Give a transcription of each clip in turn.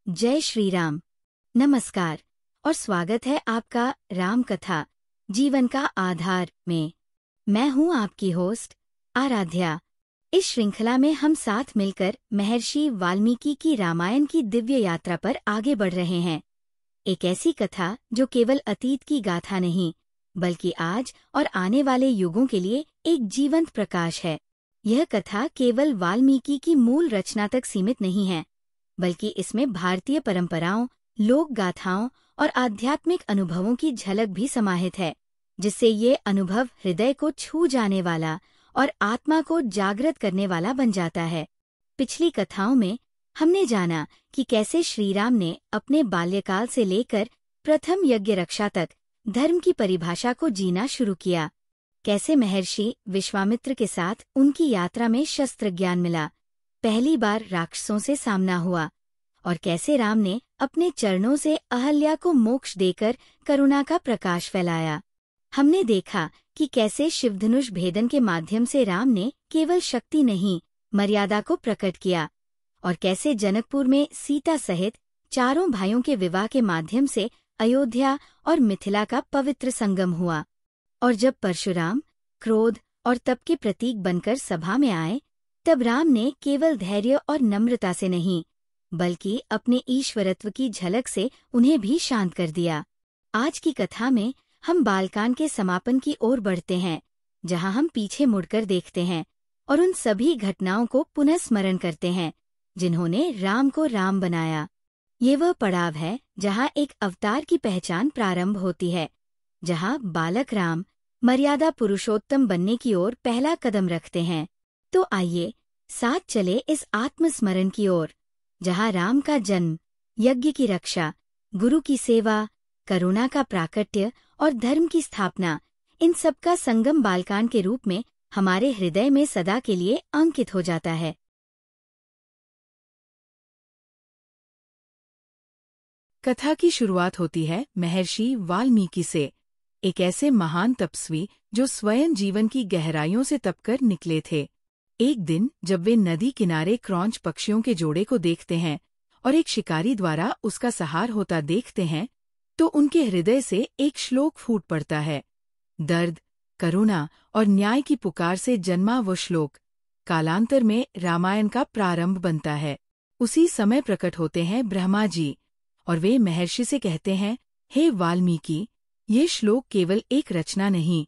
जय श्री राम। नमस्कार और स्वागत है आपका राम कथा जीवन का आधार में। मैं हूं आपकी होस्ट आराध्या। इस श्रृंखला में हम साथ मिलकर महर्षि वाल्मीकि की रामायण की दिव्य यात्रा पर आगे बढ़ रहे हैं। एक ऐसी कथा जो केवल अतीत की गाथा नहीं, बल्कि आज और आने वाले युगों के लिए एक जीवंत प्रकाश है। यह कथा केवल वाल्मीकि की मूल रचना तक सीमित नहीं है, बल्कि इसमें भारतीय परंपराओं, लोक गाथाओं और आध्यात्मिक अनुभवों की झलक भी समाहित है, जिससे ये अनुभव हृदय को छू जाने वाला और आत्मा को जागृत करने वाला बन जाता है। पिछली कथाओं में हमने जाना कि कैसे श्रीराम ने अपने बाल्यकाल से लेकर प्रथम यज्ञ रक्षा तक धर्म की परिभाषा को जीना शुरू किया। कैसे महर्षि विश्वामित्र के साथ उनकी यात्रा में शस्त्र ज्ञान मिला, पहली बार राक्षसों से सामना हुआ, और कैसे राम ने अपने चरणों से अहल्या को मोक्ष देकर करुणा का प्रकाश फैलाया। हमने देखा कि कैसे शिवधनुष भेदन के माध्यम से राम ने केवल शक्ति नहीं, मर्यादा को प्रकट किया, और कैसे जनकपुर में सीता सहित चारों भाइयों के विवाह के माध्यम से अयोध्या और मिथिला का पवित्र संगम हुआ। और जब परशुराम क्रोध और तप के प्रतीक बनकर सभा में आए, तब राम ने केवल धैर्य और नम्रता से नहीं, बल्कि अपने ईश्वरत्व की झलक से उन्हें भी शांत कर दिया। आज की कथा में हम बालकांड के समापन की ओर बढ़ते हैं, जहां हम पीछे मुड़कर देखते हैं और उन सभी घटनाओं को पुनः स्मरण करते हैं जिन्होंने राम को राम बनाया। ये वह पड़ाव है जहां एक अवतार की पहचान प्रारंभ होती है, जहां बालक राम मर्यादा पुरुषोत्तम बनने की ओर पहला कदम रखते हैं। तो आइए साथ चले इस आत्मस्मरण की ओर, जहां राम का जन्म, यज्ञ की रक्षा, गुरु की सेवा, करुणा का प्राकट्य और धर्म की स्थापना, इन सब का संगम बालकांड के रूप में हमारे हृदय में सदा के लिए अंकित हो जाता है। कथा की शुरुआत होती है महर्षि वाल्मीकि से, एक ऐसे महान तपस्वी जो स्वयं जीवन की गहराइयों से तपकर निकले थे। एक दिन जब वे नदी किनारे क्रौंच पक्षियों के जोड़े को देखते हैं और एक शिकारी द्वारा उसका संहार होता देखते हैं, तो उनके हृदय से एक श्लोक फूट पड़ता है। दर्द, करुणा और न्याय की पुकार से जन्मा वो श्लोक कालांतर में रामायण का प्रारंभ बनता है। उसी समय प्रकट होते हैं ब्रह्मा जी और वे महर्षि से कहते हैं, हे वाल्मीकि, ये श्लोक केवल एक रचना नहीं,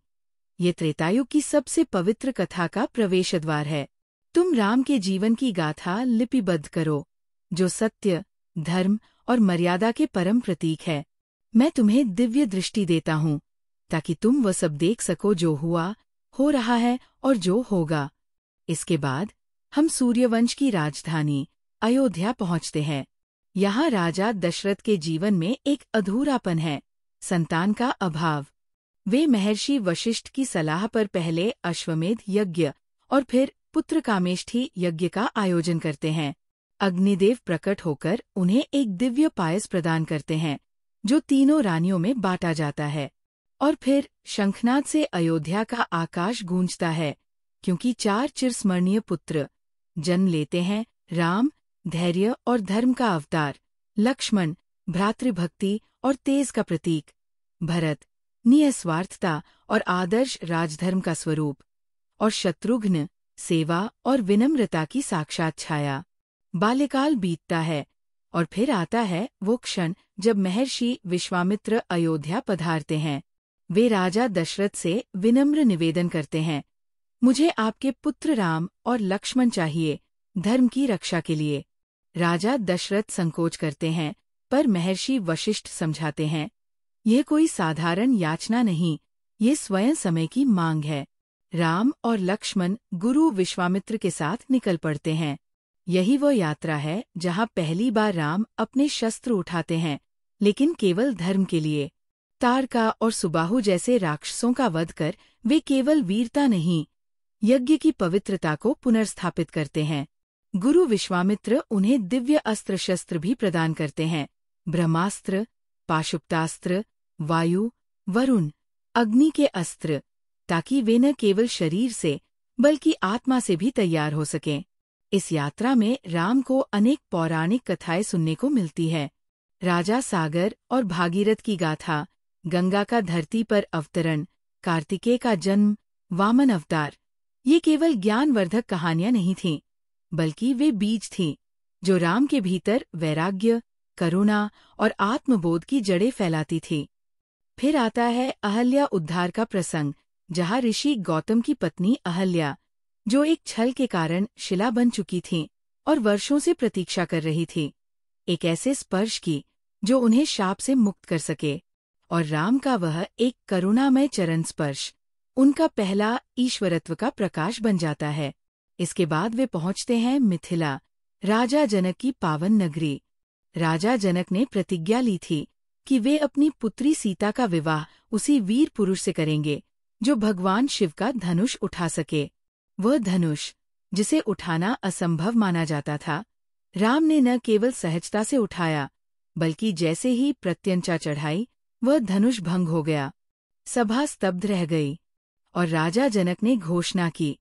ये त्रेतायुग की सबसे पवित्र कथा का प्रवेश द्वार है। तुम राम के जीवन की गाथा लिपिबद्ध करो, जो सत्य, धर्म और मर्यादा के परम प्रतीक है। मैं तुम्हें दिव्य दृष्टि देता हूँ, ताकि तुम वह सब देख सको जो हुआ, हो रहा है और जो होगा। इसके बाद हम सूर्यवंश की राजधानी अयोध्या पहुँचते हैं। यहाँ राजा दशरथ के जीवन में एक अधूरापन है, संतान का अभाव। वे महर्षि वशिष्ठ की सलाह पर पहले अश्वमेध यज्ञ और फिर पुत्र कामेष्ठी यज्ञ का आयोजन करते हैं। अग्निदेव प्रकट होकर उन्हें एक दिव्य पायस प्रदान करते हैं, जो तीनों रानियों में बांटा जाता है। और फिर शंखनाद से अयोध्या का आकाश गूंजता है, क्योंकि 4 चिरस्मरणीय पुत्र जन्म लेते हैं। राम, धैर्य और धर्म का अवतार; लक्ष्मण, भ्रातृभक्ति और तेज का प्रतीक; भरत, निस्वार्थता और आदर्श राजधर्म का स्वरूप; और शत्रुघ्न, सेवा और विनम्रता की साक्षात छाया। बाल्यकाल बीतता है और फिर आता है वो क्षण जब महर्षि विश्वामित्र अयोध्या पधारते हैं। वे राजा दशरथ से विनम्र निवेदन करते हैं, मुझे आपके पुत्र राम और लक्ष्मण चाहिए, धर्म की रक्षा के लिए। राजा दशरथ संकोच करते हैं, पर महर्षि वशिष्ठ समझाते हैं, यह कोई साधारण याचना नहीं, ये स्वयं समय की मांग है। राम और लक्ष्मण गुरु विश्वामित्र के साथ निकल पड़ते हैं। यही वो यात्रा है जहाँ पहली बार राम अपने शस्त्र उठाते हैं, लेकिन केवल धर्म के लिए। तारका और सुबाहु जैसे राक्षसों का वध कर वे केवल वीरता नहीं, यज्ञ की पवित्रता को पुनर्स्थापित करते हैं। गुरु विश्वामित्र उन्हें दिव्य अस्त्र शस्त्र भी प्रदान करते हैं, ब्रह्मास्त्र, पाशुपतास्त्र, वायु, वरुण, अग्नि के अस्त्र, ताकि वे न केवल शरीर से बल्कि आत्मा से भी तैयार हो सकें। इस यात्रा में राम को अनेक पौराणिक कथाएं सुनने को मिलती है। राजा सागर और भागीरथ की गाथा, गंगा का धरती पर अवतरण, कार्तिकेय का जन्म, वामन अवतार, ये केवल ज्ञानवर्धक कहानियां नहीं थीं, बल्कि वे बीज थीं जो राम के भीतर वैराग्य, करुणा और आत्मबोध की जड़ें फैलाती थी। फिर आता है अहल्या उद्धार का प्रसंग, जहाँ ऋषि गौतम की पत्नी अहल्या, जो एक छल के कारण शिला बन चुकी थीं और वर्षों से प्रतीक्षा कर रही थी, एक ऐसे स्पर्श की जो उन्हें शाप से मुक्त कर सके, और राम का वह एक करुणामय चरण स्पर्श उनका पहला ईश्वरत्व का प्रकाश बन जाता है। इसके बाद वे पहुंचते हैं मिथिला, राजा जनक की पावन नगरी। राजा जनक ने प्रतिज्ञा ली थी कि वे अपनी पुत्री सीता का विवाह उसी वीर पुरुष से करेंगे जो भगवान शिव का धनुष उठा सके। वह धनुष, जिसे उठाना असंभव माना जाता था, राम ने न केवल सहजता से उठाया, बल्कि जैसे ही प्रत्यंचा चढ़ाई, वह धनुष भंग हो गया। सभा स्तब्ध रह गई और राजा जनक ने घोषणा की,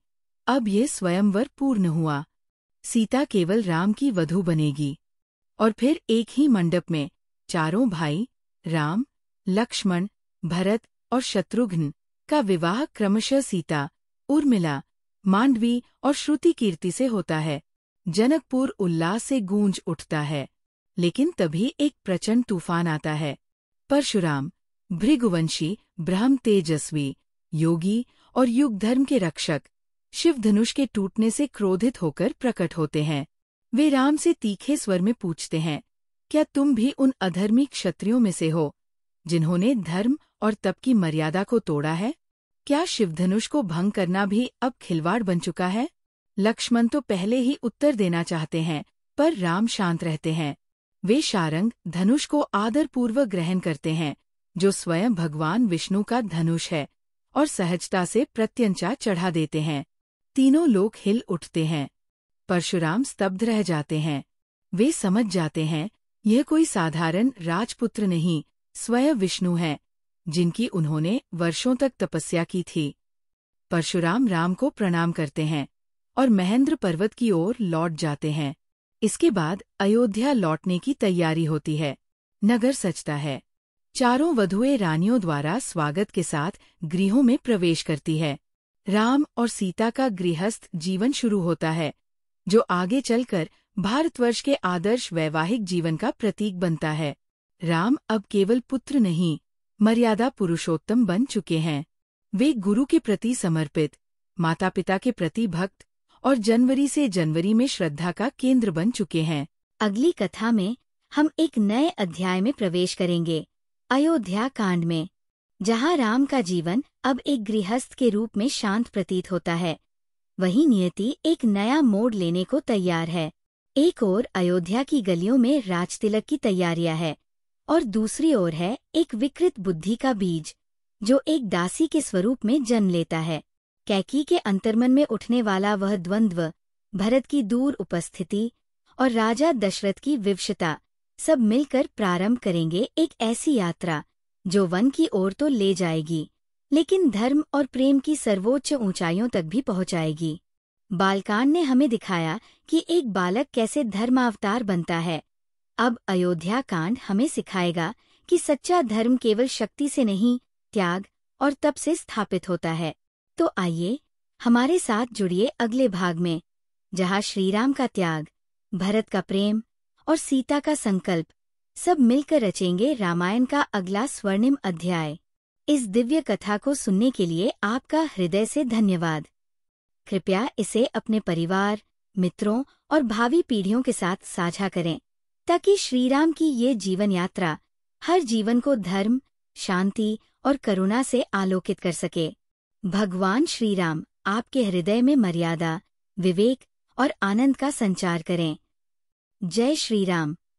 अब ये स्वयंवर पूर्ण हुआ। सीता केवल राम की वधू बनेगी। और फिर एक ही मंडप में चारों भाई राम, लक्ष्मण, भरत और शत्रुघ्न का विवाह क्रमशः सीता, उर्मिला, मांडवी और श्रुति कीर्ति से होता है। जनकपुर उल्लास से गूंज उठता है। लेकिन तभी एक प्रचंड तूफान आता है। परशुराम, भृगुवंशी, ब्रह्म तेजस्वी, योगी और युग धर्म के रक्षक, शिव धनुष के टूटने से क्रोधित होकर प्रकट होते हैं। वे राम से तीखे स्वर में पूछते हैं, क्या तुम भी उन अधर्मी क्षत्रियों में से हो जिन्होंने धर्म और तप की मर्यादा को तोड़ा है? क्या शिवधनुष को भंग करना भी अब खिलवाड़ बन चुका है? लक्ष्मण तो पहले ही उत्तर देना चाहते हैं, पर राम शांत रहते हैं। वे शारंग धनुष को आदरपूर्वक ग्रहण करते हैं, जो स्वयं भगवान विष्णु का धनुष है, और सहजता से प्रत्यंचा चढ़ा देते हैं। तीनों लोग हिल उठते हैं। परशुराम स्तब्ध रह जाते हैं। वे समझ जाते हैं, यह कोई साधारण राजपुत्र नहीं, स्वयं विष्णु है, जिनकी उन्होंने वर्षों तक तपस्या की थी। परशुराम राम को प्रणाम करते हैं और महेंद्र पर्वत की ओर लौट जाते हैं। इसके बाद अयोध्या लौटने की तैयारी होती है। नगर सजता है। चारों वधुएं रानियों द्वारा स्वागत के साथ गृहों में प्रवेश करती है। राम और सीता का गृहस्थ जीवन शुरू होता है, जो आगे चलकर भारतवर्ष के आदर्श वैवाहिक जीवन का प्रतीक बनता है। राम अब केवल पुत्र नहीं, मर्यादा पुरुषोत्तम बन चुके हैं। वे गुरु के प्रति समर्पित, माता पिता के प्रति भक्त और जनवरी से जनवरी में श्रद्धा का केंद्र बन चुके हैं। अगली कथा में हम एक नए अध्याय में प्रवेश करेंगे, अयोध्या कांड में, जहाँ राम का जीवन अब एक गृहस्थ के रूप में शांत प्रतीत होता है। वहीं नियति एक नया मोड़ लेने को तैयार है। एक ओर अयोध्या की गलियों में राजतिलक की तैयारियां है, और दूसरी ओर है एक विकृत बुद्धि का बीज, जो एक दासी के स्वरूप में जन्म लेता है। कैकेयी के अंतर्मन में उठने वाला वह द्वंद्व, भरत की दूर उपस्थिति और राजा दशरथ की विवशता, सब मिलकर प्रारंभ करेंगे एक ऐसी यात्रा जो वन की ओर तो ले जाएगी, लेकिन धर्म और प्रेम की सर्वोच्च ऊंचाइयों तक भी पहुंचाएगी। बालकांड ने हमें दिखाया कि एक बालक कैसे धर्मावतार बनता है। अब अयोध्या कांड हमें सिखाएगा कि सच्चा धर्म केवल शक्ति से नहीं, त्याग और तप से स्थापित होता है। तो आइए हमारे साथ जुड़िए अगले भाग में, जहाँ श्रीराम का त्याग, भरत का प्रेम और सीता का संकल्प सब मिलकर रचेंगे रामायण का अगला स्वर्णिम अध्याय। इस दिव्य कथा को सुनने के लिए आपका हृदय से धन्यवाद। कृपया इसे अपने परिवार, मित्रों और भावी पीढ़ियों के साथ साझा करें, ताकि श्रीराम की ये जीवन यात्रा हर जीवन को धर्म, शांति और करुणा से आलोकित कर सके। भगवान श्रीराम आपके हृदय में मर्यादा, विवेक और आनंद का संचार करें। जय श्री राम।